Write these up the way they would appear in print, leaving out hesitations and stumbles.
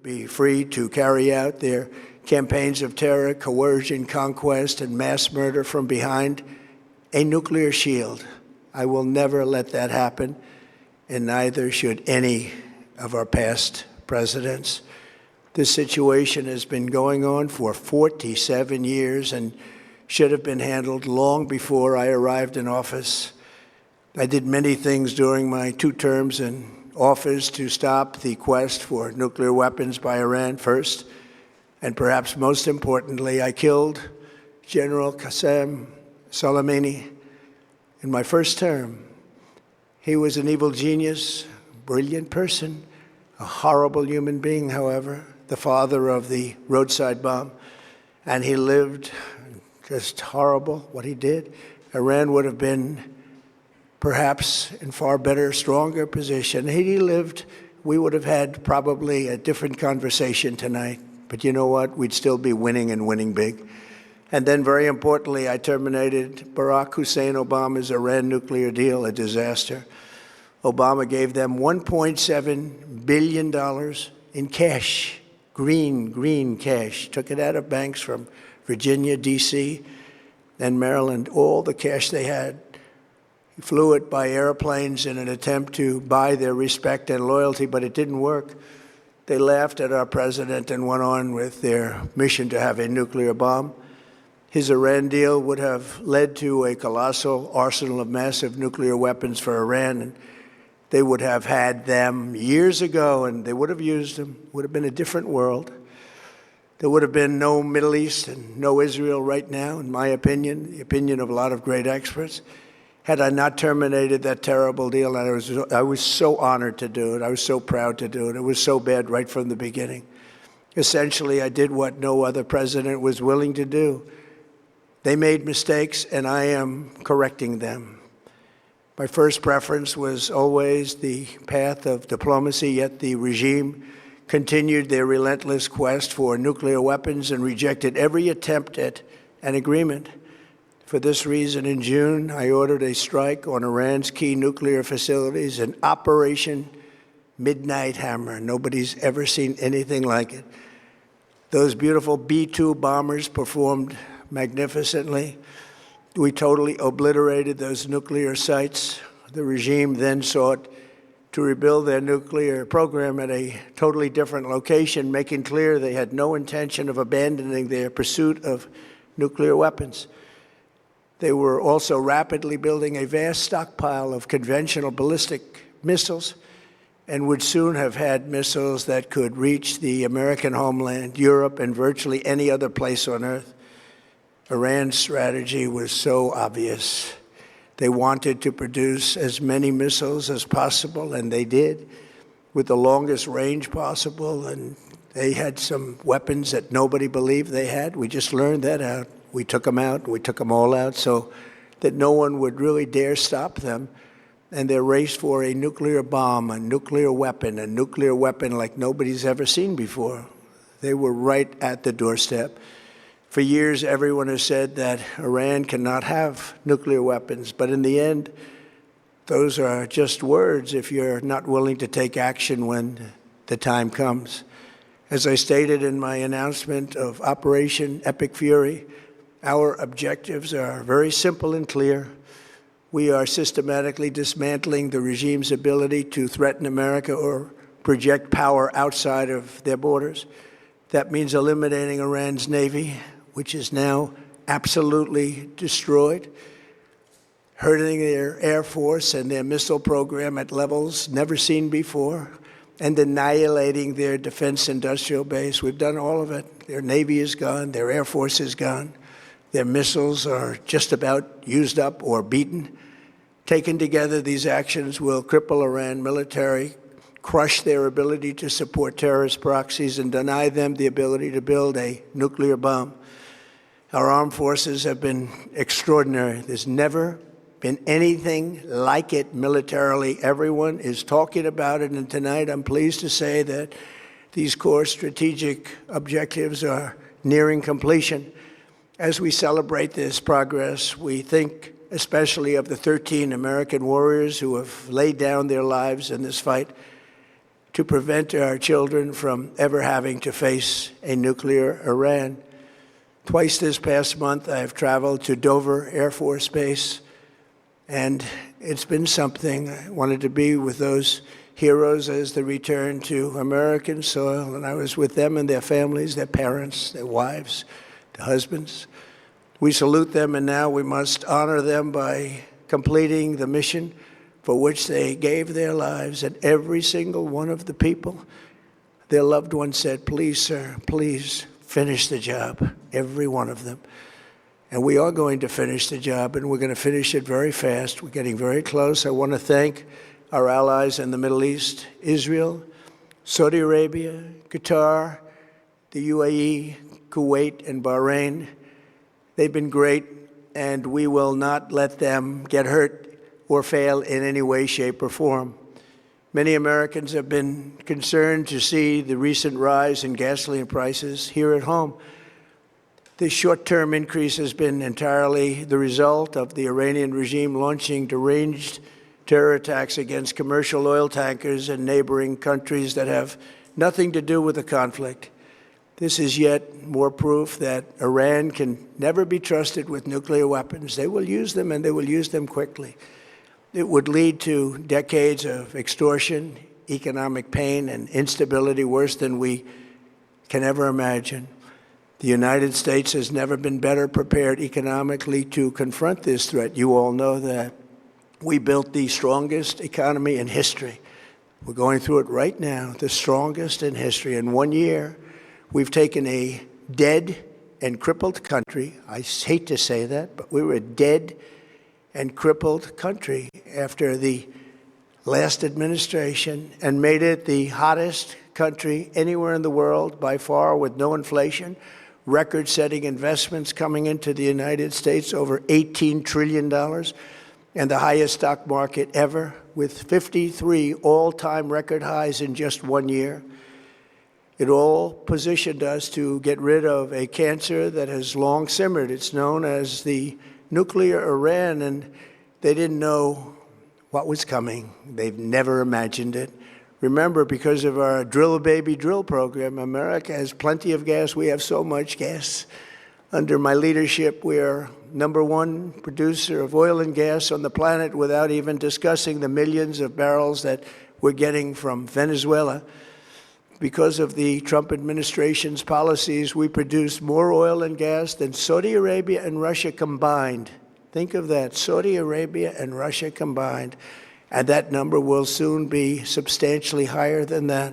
be free to carry out their campaigns of terror, coercion, conquest, and mass murder from behind a nuclear shield. I will never let that happen, and neither should any of our past presidents. This situation has been going on for 47 years and should have been handled long before I arrived in office. I did many things during my 2 terms in office to stop the quest for nuclear weapons by Iran first, and perhaps most importantly, I killed General Qasem Soleimani in my first term. He was an evil genius, brilliant person, a horrible human being, however, the father of the roadside bomb, and he lived just horrible what he did. Iran would have been perhaps in far better, stronger position. Had he lived, we would have had probably a different conversation tonight. But you know what? We'd still be winning and winning big. And then, very importantly, I terminated Barack Hussein Obama's Iran nuclear deal, a disaster. Obama gave them $1.7 billion in cash, green cash. Took it out of banks from Virginia, D.C., and Maryland, all the cash they had. He flew it by airplanes in an attempt to buy their respect and loyalty, but it didn't work. They laughed at our president and went on with their mission to have a nuclear bomb. His Iran deal would have led to a colossal arsenal of massive nuclear weapons for Iran, and they would have had them years ago, and they would have used them. It would have been a different world. There would have been no Middle East and no Israel right now, in my opinion, the opinion of a lot of great experts, had I not terminated that terrible deal. And I was so honored to do it. I was so proud to do it. It was so bad right from the beginning. Essentially, I did what no other president was willing to do. They made mistakes, and I am correcting them. My first preference was always the path of diplomacy, yet the regime continued their relentless quest for nuclear weapons and rejected every attempt at an agreement. For this reason, in June, I ordered a strike on Iran's key nuclear facilities, an Operation Midnight Hammer. Nobody's ever seen anything like it. Those beautiful B-2 bombers performed magnificently. We totally obliterated those nuclear sites. The regime then sought to rebuild their nuclear program at a totally different location, making clear they had no intention of abandoning their pursuit of nuclear weapons. They were also rapidly building a vast stockpile of conventional ballistic missiles and would soon have had missiles that could reach the American homeland, Europe, and virtually any other place on Earth. Iran's strategy was so obvious. They wanted to produce as many missiles as possible, and they did, with the longest range possible, and they had some weapons that nobody believed they had. We just learned that out. We took them out. We took them all out so that no one would really dare stop them. And their race for a nuclear bomb, a nuclear weapon like nobody's ever seen before. They were right at the doorstep. For years, everyone has said that Iran cannot have nuclear weapons. But in the end, those are just words if you're not willing to take action when the time comes. As I stated in my announcement of Operation Epic Fury, our objectives are very simple and clear. We are systematically dismantling the regime's ability to threaten America or project power outside of their borders. That means eliminating Iran's Navy, which is now absolutely destroyed, hurting their Air Force and their missile program at levels never seen before, and annihilating their defense industrial base. We've done all of it. Their Navy is gone. Their Air Force is gone. Their missiles are just about used up or beaten. Taken together, these actions will cripple Iran military, crush their ability to support terrorist proxies, and deny them the ability to build a nuclear bomb. Our armed forces have been extraordinary. There's never been anything like it militarily. Everyone is talking about it, and tonight I'm pleased to say that these core strategic objectives are nearing completion. As we celebrate this progress, we think especially of the 13 American warriors who have laid down their lives in this fight to prevent our children from ever having to face a nuclear Iran. Twice this past month, I have traveled to Dover Air Force Base, and it's been something. I wanted to be with those heroes as they return to American soil, and I was with them and their families, their parents, their wives, their husbands. We salute them, and now we must honor them by completing the mission for which they gave their lives. And every single one of the people, their loved ones said, "Please, sir, please finish the job," every one of them. And we are going to finish the job, and we're going to finish it very fast. We're getting very close. I want to thank our allies in the Middle East, Israel, Saudi Arabia, Qatar, the UAE, Kuwait, and Bahrain. They've been great, and we will not let them get hurt or fail in any way, shape, or form. Many Americans have been concerned to see the recent rise in gasoline prices here at home. This short-term increase has been entirely the result of the Iranian regime launching deranged terror attacks against commercial oil tankers in neighboring countries that have nothing to do with the conflict. This is yet more proof that Iran can never be trusted with nuclear weapons. They will use them, and they will use them quickly. It would lead to decades of extortion, economic pain, and instability worse than we can ever imagine. The United States has never been better prepared economically to confront this threat. You all know that. We built the strongest economy in history. We're going through it right now, the strongest in history. In 1 year, we've taken a dead and crippled country. I hate to say that, but we were a dead and crippled country after the last administration and made it the hottest country anywhere in the world by far, with no inflation, record-setting investments coming into the United States, over $18 trillion, and the highest stock market ever, with 53 all-time record highs in just 1 year. It all positioned us to get rid of a cancer that has long simmered. It's known as the nuclear Iran, and they didn't know what was coming. They've never imagined it. Remember, because of our Drill Baby Drill program, America has plenty of gas. We have so much gas. Under my leadership, we are #1 producer of oil and gas on the planet, without even discussing the millions of barrels that we're getting from Venezuela. Because of the Trump administration's policies, we produce more oil and gas than Saudi Arabia and Russia combined. Think of that, Saudi Arabia and Russia combined. And that number will soon be substantially higher than that.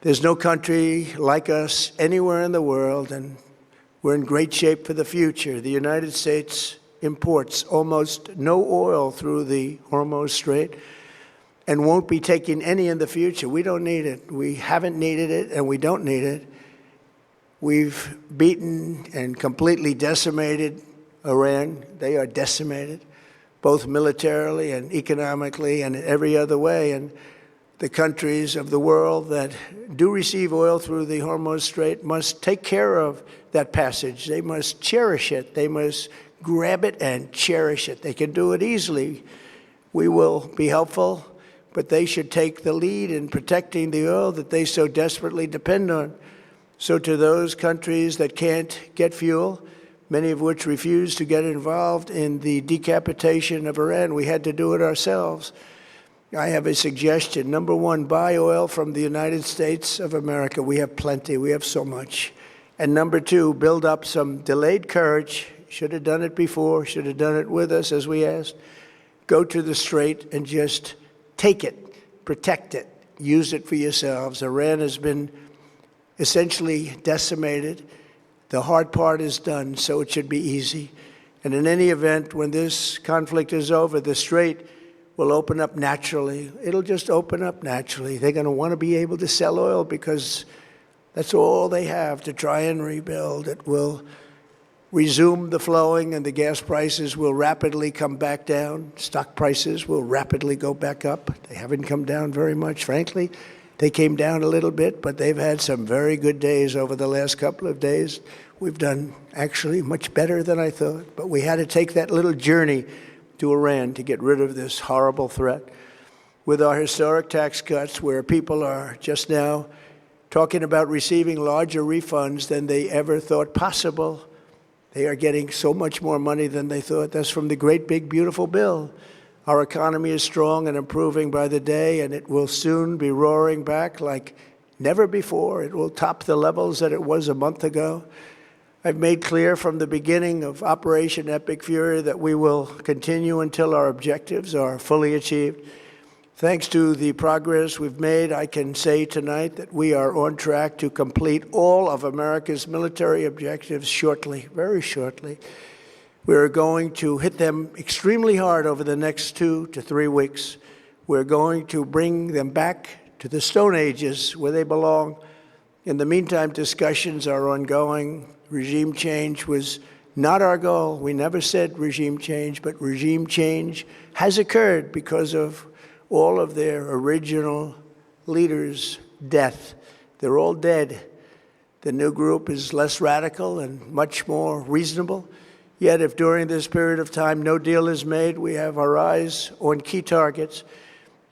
There's no country like us anywhere in the world, and we're in great shape for the future. The United States imports almost no oil through the Hormuz Strait and won't be taking any in the future. We don't need it. We haven't needed it, and we don't need it. We've beaten and completely decimated Iran. They are decimated, both militarily and economically and in every other way. And the countries of the world that do receive oil through the Hormuz Strait must take care of that passage. They must cherish it. They must grab it and cherish it. They can do it easily. We will be helpful, but they should take the lead in protecting the oil that they so desperately depend on. So to those countries that can't get fuel, many of which refuse to get involved in the decapitation of Iran, we had to do it ourselves. I have a suggestion. #1, buy oil from the United States of America. We have plenty. We have so much. And #2, build up some delayed courage. Should have done it before. Should have done it with us, as we asked. Go to the Strait and just take it, protect it, use it for yourselves. Iran has been essentially decimated. The hard part is done, so it should be easy. And in any event, when this conflict is over, the Strait will open up naturally. It'll just open up naturally. They're going to want to be able to sell oil because that's all they have to try and rebuild. It will resume the flowing, and the gas prices will rapidly come back down. Stock prices will rapidly go back up. They haven't come down very much, frankly. They came down a little bit, but they've had some very good days over the last couple of days. We've done actually much better than I thought, but we had to take that little journey to Iran to get rid of this horrible threat. with our historic tax cuts, where people are just now talking about receiving larger refunds than they ever thought possible. They are getting so much more money than they thought. That's from the great, big, beautiful bill. Our economy is strong and improving by the day, and it will soon be roaring back like never before. It will top the levels that it was a month ago. I've made clear from the beginning of Operation Epic Fury that we will continue until our objectives are fully achieved. Thanks to the progress we've made, I can say tonight that we are on track to complete all of America's military objectives shortly, very shortly. We are going to hit them extremely hard over the next 2 to 3 weeks. We're going to bring them back to the Stone Ages where they belong. In the meantime, discussions are ongoing. Regime change was not our goal. We never said regime change, but regime change has occurred because of all of their original leaders' death. They're all dead. The new group is less radical and much more reasonable. Yet if during this period of time no deal is made, we have our eyes on key targets.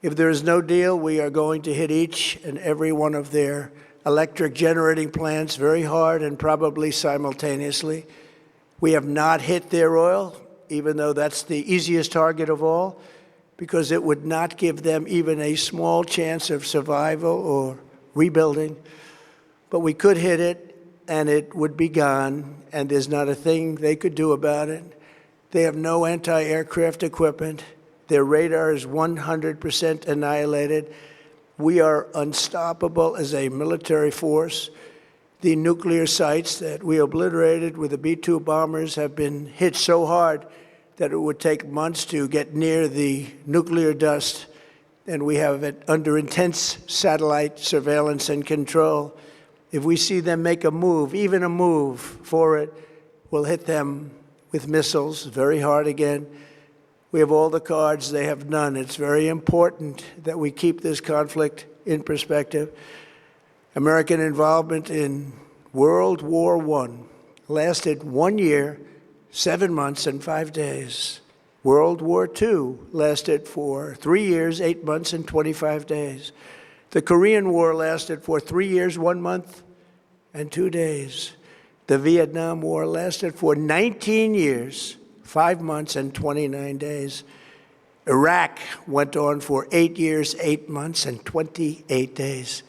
If there is no deal, we are going to hit each and every one of their electric generating plants very hard and probably simultaneously. We have not hit their oil, even though that's the easiest target of all, because it would not give them even a small chance of survival or rebuilding. But we could hit it, and it would be gone, and there's not a thing they could do about it. They have no anti-aircraft equipment. Their radar is 100% annihilated. We are unstoppable as a military force. The nuclear sites that we obliterated with the B-2 bombers have been hit so hard that it would take months to get near the nuclear dust, and we have it under intense satellite surveillance and control. If we see them make a move, even a move for it, we'll hit them with missiles very hard again. We have all the cards, they have none. It's very important that we keep this conflict in perspective. American involvement in World War I lasted 1 year, 7 months, and 5 days. World War II lasted for 3 years, 8 months, and 25 days. The Korean War lasted for 3 years, 1 month, and 2 days. The Vietnam War lasted for 19 years, 5 months, and 29 days. Iraq went on for 8 years, 8 months, and 28 days.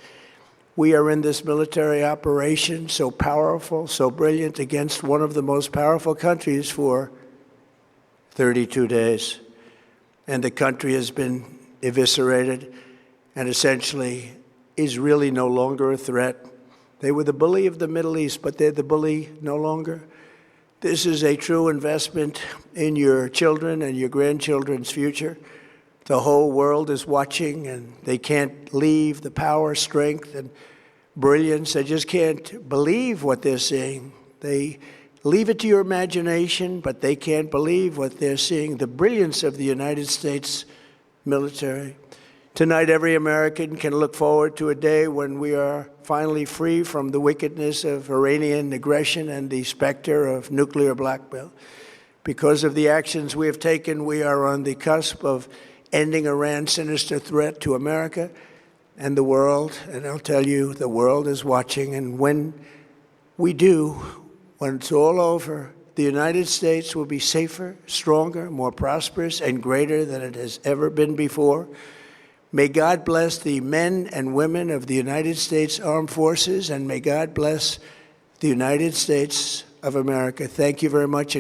We are in this military operation so powerful, so brilliant, against one of the most powerful countries for 32 days. And the country has been eviscerated and essentially is really no longer a threat. They were the bully of the Middle East, but they're the bully no longer. This is a true investment in your children and your grandchildren's future. The whole world is watching, and they can't leave the power, strength, and brilliance. They just can't believe what they're seeing. They leave it to your imagination, but they can't believe what they're seeing, the brilliance of the United States military. Tonight, every American can look forward to a day when we are finally free from the wickedness of Iranian aggression and the specter of nuclear blackmail. Because of the actions we have taken, we are on the cusp of ending Iran's sinister threat to America and the world. And I'll tell you, the world is watching. And when we do, when it's all over, the United States will be safer, stronger, more prosperous, and greater than it has ever been before. May God bless the men and women of the United States Armed Forces, and may God bless the United States of America. Thank you very much.